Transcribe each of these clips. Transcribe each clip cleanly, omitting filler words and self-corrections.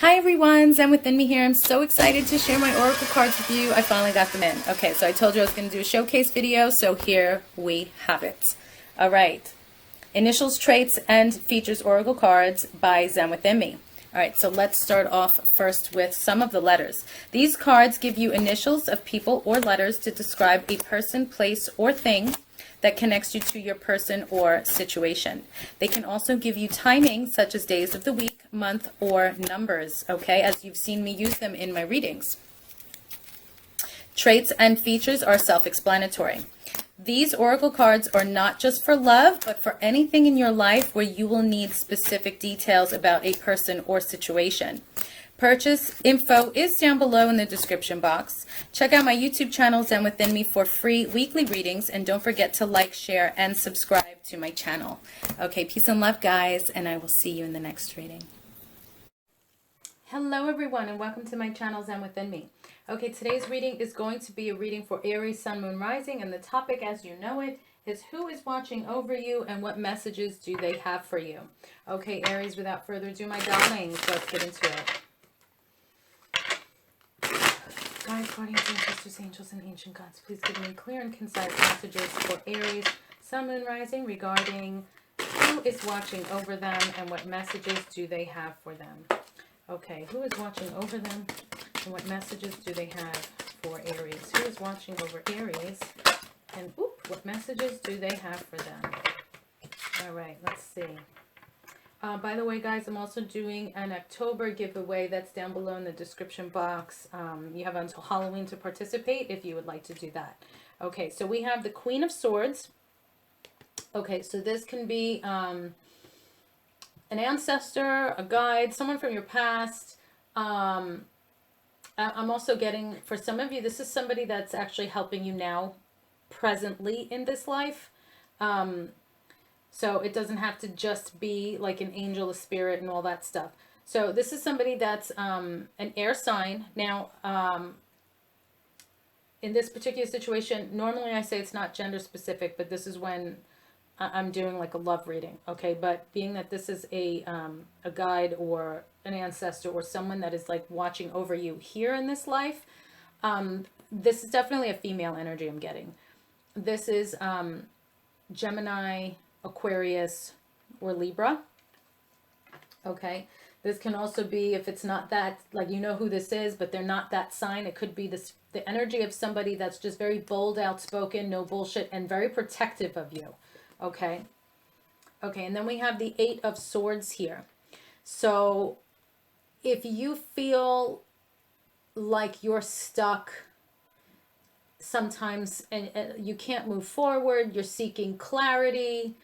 Hi everyone, Zen Within Me here. I'm so excited to share my oracle cards with you. I finally got them in. Okay, so I told you I was going to do a showcase video, so here we have it. All right, Initials, Traits, and Features Oracle Cards by Zen Within Me. All right, so let's start off first with some of the letters. These cards give you initials of people or letters to describe a person, place, or thing that connects you to your person or situation. They can also give you timing, such as days of the week, month, or numbers, okay, as you've seen me use them in my readings. Traits and features are self-explanatory. These oracle cards are not just for love, but for anything in your life where you will need specific details about a person or situation. Purchase info is down below in the description box. Check out my YouTube channel, Zen Within Me, for free weekly readings, and don't forget to like, share, and subscribe to my channel. Okay, peace and love, guys, and I will see you in the next reading. Hello, everyone, and welcome to my channel, Zen Within Me. Okay, today's reading is going to be a reading for Aries, Sun, Moon, Rising, and the topic, as you know it, is who is watching over you and what messages do they have for you. Okay, Aries, without further ado, my darlings, let's get into it. Guides, guardians, ancestors, angels, and ancient gods, please give me clear and concise messages for Aries, Sun, Moon, Rising regarding who is watching over them and what messages do they have for them. Okay, who is watching over them and what messages do they have for Aries? Who is watching over Aries and what messages do they have for them? All right, let's see. By the way, guys, I'm also doing an October giveaway that's down below in the description box. You have until Halloween to participate if you would like to do that. Okay, so we have the Queen of Swords. Okay, so this can be an ancestor, a guide, someone from your past. I'm also getting, for some of you, this is somebody that's actually helping you now, presently in this life. So it doesn't have to just be like an angel, a spirit, and all that stuff. So this is somebody that's an air sign. Now, in this particular situation, normally I say it's not gender specific, but this is when I'm doing like a love reading, okay? But being that this is a guide or an ancestor or someone that is like watching over you here in this life, this is definitely a female energy I'm getting. This is Gemini, Aquarius, or Libra. Okay, this can also be, if it's not that, like, you know who this is, but they're not that sign. It could be this, the energy of somebody that's just very bold, outspoken, no bullshit, and very protective of you. Okay, okay, and then we have the Eight of Swords here. So if you feel like you're stuck sometimes and you can't move forward, you're seeking clarity,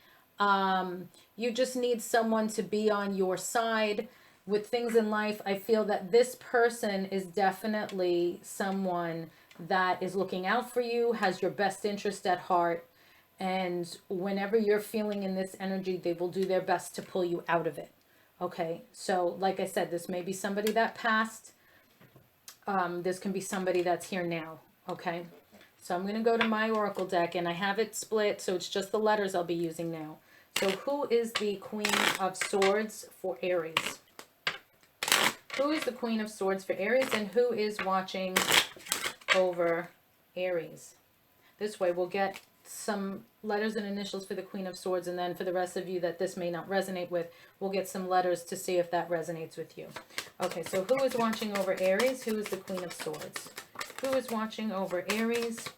you just need someone to be on your side with things in life. I feel that this person is definitely someone that is looking out for you, has your best interest at heart, and whenever you're feeling in this energy, they will do their best to pull you out of it. Okay, so like I said, this may be somebody that passed. This can be somebody that's here now. Okay, so I'm going to go to my oracle deck, and I have it split, so it's just the letters I'll be using now. So who is the Queen of Swords for Aries? Who is the Queen of Swords for Aries, and who is watching over Aries? This way we'll get some letters and initials for the Queen of Swords, and then for the rest of you that this may not resonate with, we'll get some letters to see if that resonates with you. Okay, so who is watching over Aries? Who is the Queen of Swords? Who is watching over Aries?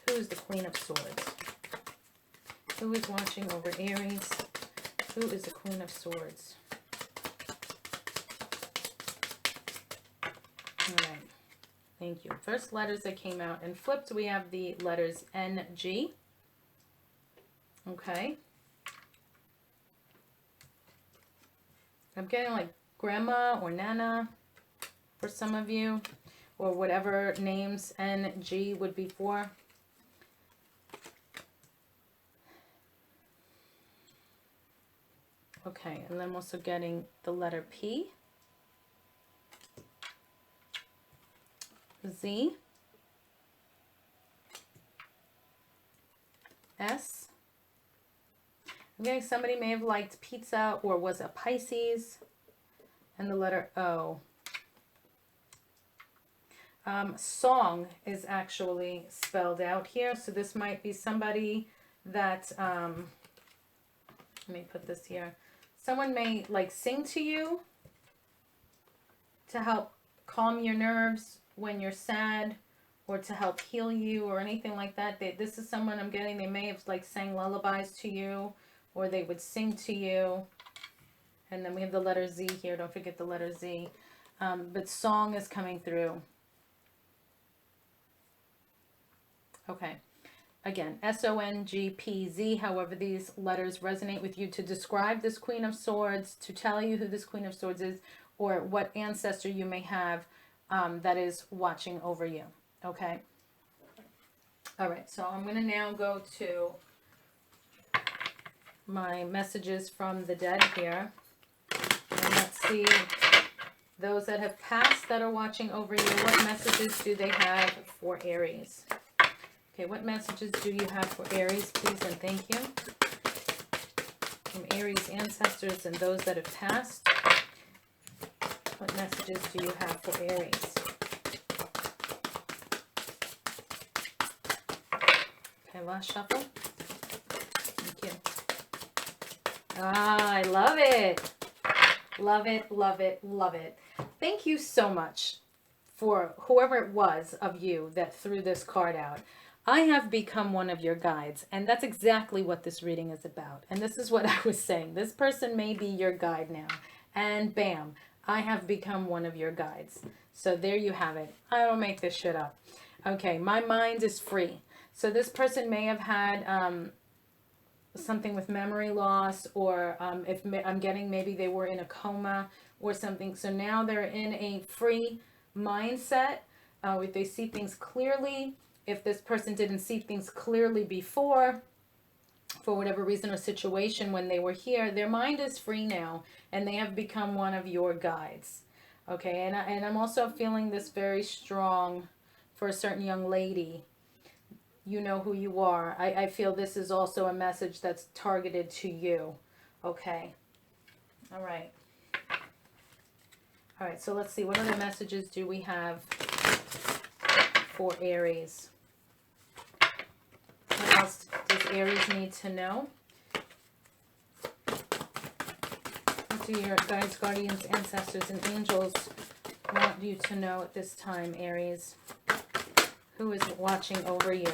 Who is the Queen of Swords? Who is watching over Aries? Who is the Queen of Swords? All right. Thank you. First letters that came out and flipped, we have the letters N-G. Okay. I'm getting like grandma or nana for some of you, or whatever names N-G would be for. Okay, and then I'm also getting the letter P, Z, S. I'm getting somebody may have liked pizza or was a Pisces. and the letter O. Song is actually spelled out here. So this might be somebody that, let me put this here. Someone may like sing to you to help calm your nerves when you're sad, or to help heal you or anything like that. This is someone I'm getting, they may have like sang lullabies to you, or they would sing to you. And then we have the letter Z here. Don't forget the letter Z. But song is coming through. Okay. Again, SONGPZ, however these letters resonate with you to describe this Queen of Swords, to tell you who this Queen of Swords is, or what ancestor you may have that is watching over you. Okay? All right, so I'm going to now go to my messages from the dead here. And let's see, those that have passed that are watching over you, what messages do they have for Aries? Okay, what messages do you have for Aries, please, and thank you. From Aries ancestors and those that have passed. What messages do you have for Aries? Okay, last shuffle. Thank you. Ah, I love it. Love it, love it, love it. Thank you so much for whoever it was of you that threw this card out. I have become one of your guides, and that's exactly what this reading is about. And this is what I was saying. This person may be your guide now. And bam, I have become one of your guides. So there you have it. I don't make this shit up. Okay, my mind is free. So this person may have had something with memory loss, or if I'm getting, maybe they were in a coma or something. So now they're in a free mindset. If they see things clearly, if this person didn't see things clearly before, for whatever reason or situation when they were here, their mind is free now, and they have become one of your guides. Okay, and I'm also feeling this very strong for a certain young lady. You know who you are. I feel this is also a message that's targeted to you. Okay. All right. All right, so let's see. What other messages do we have for Aries? What else does Aries need to know? What do your guides, guardians, ancestors, and angels want you to know at this time, Aries? Who is watching over you?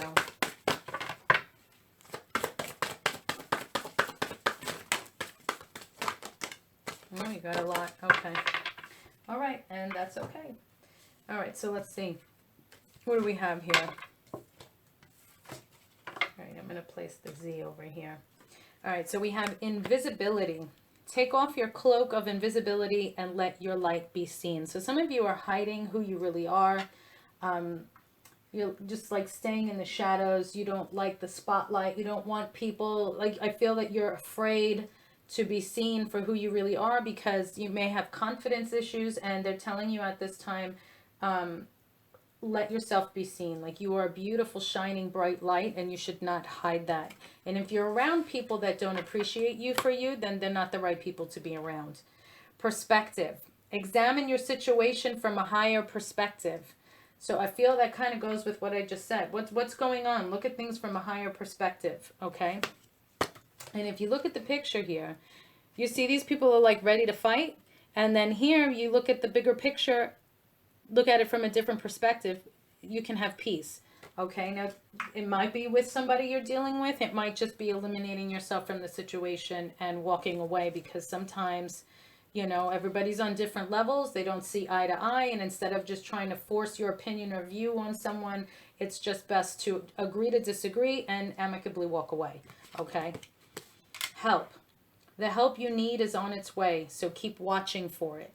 Oh, you got a lot. Okay. All right, and that's okay. All right, so let's see. What do we have here? All right, I'm going to place the Z over here. All right, so we have invisibility. Take off your cloak of invisibility and let your light be seen. So some of you are hiding who you really are. You're just like staying in the shadows. You don't like the spotlight. You don't want people, like, I feel that you're afraid to be seen for who you really are, because you may have confidence issues, and they're telling you at this time, let yourself be seen. Like, you are a beautiful, shining, bright light, and you should not hide that. And if you're around people that don't appreciate you for you, then they're not the right people to be around. Perspective. Examine your situation from a higher perspective. So I feel that kind of goes with what I just said. What's going on? Look at things from a higher perspective, okay? And if you look at the picture here, you see these people are like ready to fight. And then here you look at the bigger picture, look at it from a different perspective, you can have peace. Okay, now it might be with somebody you're dealing with. It might just be eliminating yourself from the situation and walking away, because sometimes, you know, everybody's on different levels. They don't see eye to eye. And instead of just trying to force your opinion or view on someone, it's just best to agree to disagree and amicably walk away. Okay. Help. The help you need is on its way, so keep watching for it.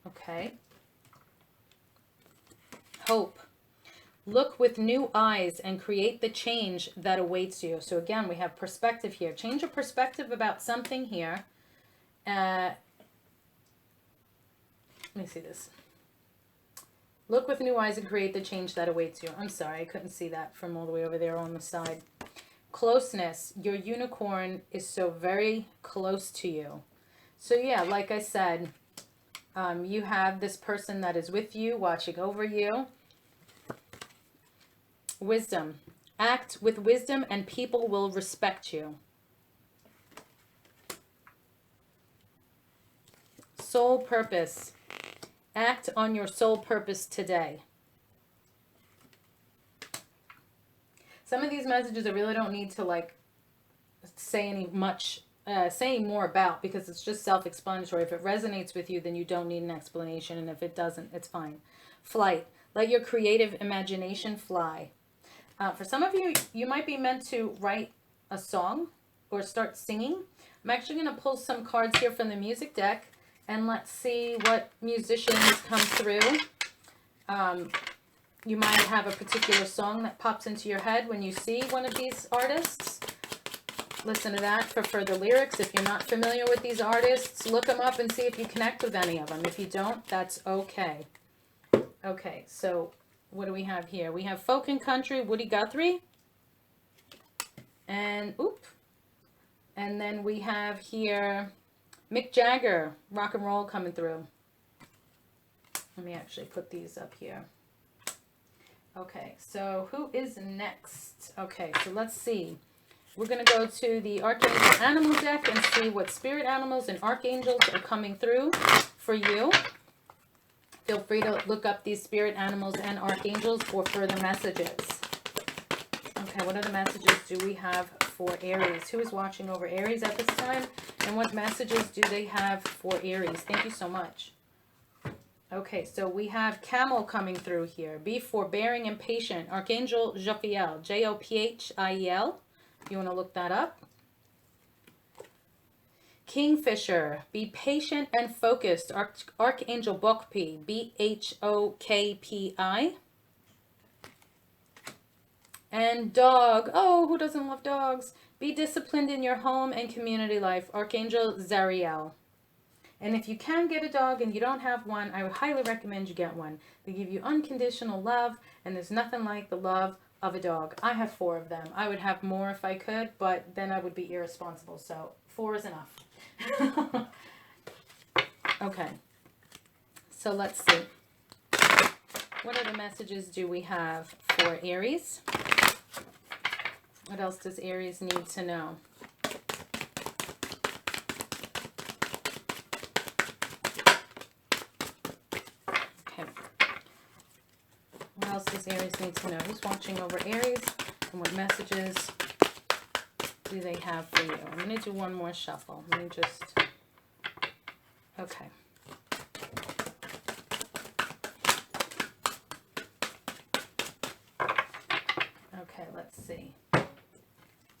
Okay. Hope. Look with new eyes and create the change that awaits you. So again, we have perspective here. Change your perspective about something here. Let me see this. Look with new eyes and create the change that awaits you. I'm sorry, I couldn't see that from all the way over there on the side. Closeness. Your unicorn is so very close to you. So yeah, like I said, You have this person that is with you, watching over you. Wisdom. Act with wisdom and people will respect you. Soul purpose. Act on your soul purpose today. Some of these messages I really don't need to like say more about, because it's just self-explanatory. If it resonates with you, then you don't need an explanation, and if it doesn't, it's fine. Flight. Let your creative imagination fly. For some of you, you might be meant to write a song or start singing. I'm actually going to pull some cards here from the music deck, and let's see what musicians come through. You might have a particular song that pops into your head when you see one of these artists. Listen to that for further lyrics. If you're not familiar with these artists, look them up and see if you connect with any of them. If you don't, that's okay. Okay, so what do we have here? We have folk and country, Woody Guthrie. And, and then we have here Mick Jagger, rock and roll coming through. Let me actually put these up here. Okay, so who is next? Okay, so let's see. We're going to go to the Archangel Animal deck and see what spirit animals and archangels are coming through for you. Feel free to look up these spirit animals and archangels for further messages. Okay, what other messages do we have for Aries? Who is watching over Aries at this time? And what messages do they have for Aries? Thank you so much. Okay, so we have Camel coming through here. Be forbearing and patient. Archangel Jophiel, Jophiel. If you want to look that up. Kingfisher, be patient and focused. Archangel Bokpi, Bhokpi. And dog, oh, who doesn't love dogs? Be disciplined in your home and community life. Archangel Zariel. And if you can get a dog and you don't have one, I would highly recommend you get one. They give you unconditional love, and there's nothing like the love of a dog. I have 4 of them. I would have more if I could, but then I would be irresponsible. So 4 is enough. Okay. So let's see. What other messages do we have for Aries? What else does Aries need to know? What else does Aries need to know? Who's watching over Aries? And what messages do they have for you? I'm going to do one more shuffle. Let me just... Okay. Okay, let's see.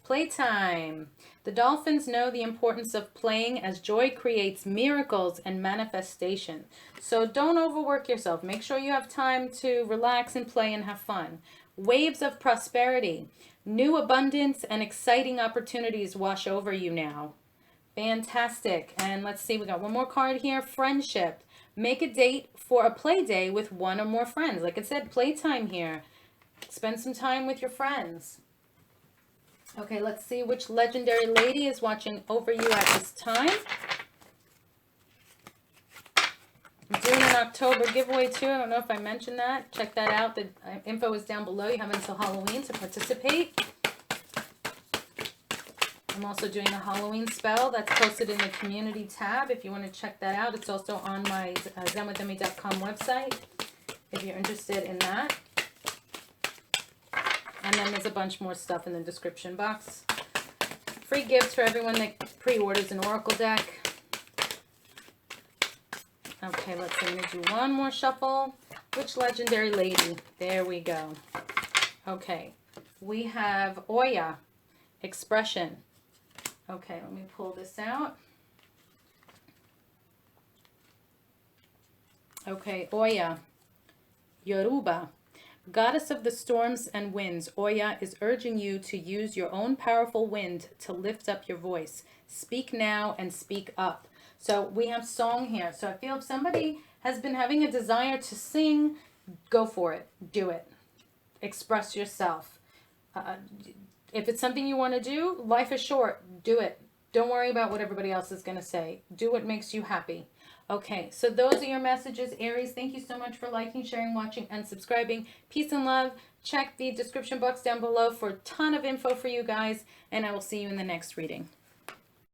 Playtime. The dolphins know the importance of playing, as joy creates miracles and manifestation. So don't overwork yourself. Make sure you have time to relax and play and have fun. Waves of prosperity. New abundance and exciting opportunities wash over you now. Fantastic. And let's see, we got one more card here. Friendship. Make a date for a play day with 1 or more friends. Like I said, playtime here. Spend some time with your friends. Okay, let's see which legendary lady is watching over you at this time. I'm doing an October giveaway too. I don't know if I mentioned that. Check that out. The info is down below. You have until Halloween to participate. I'm also doing a Halloween spell that's posted in the community tab if you want to check that out. It's also on my zenwithemmy.com website if you're interested in that. And then there's a bunch more stuff in the description box. Free gifts for everyone that pre-orders an Oracle deck. Okay, let's see. I'm going to do one more shuffle. Which legendary lady? There we go. Okay. We have Oya. Expression. Okay, let me pull this out. Okay, Oya. Yoruba. Goddess of the storms and winds, Oya is urging you to use your own powerful wind to lift up your voice. Speak now and speak up. So we have song here. So I feel if somebody has been having a desire to sing, go for it. Do it. Express yourself. If it's something you want to do, life is short. Do it. Don't worry about what everybody else is going to say. Do what makes you happy. Okay, so those are your messages, Aries. Thank you so much for liking, sharing, watching, and subscribing. Peace and love. Check the description box down below for a ton of info for you guys, and I will see you in the next reading.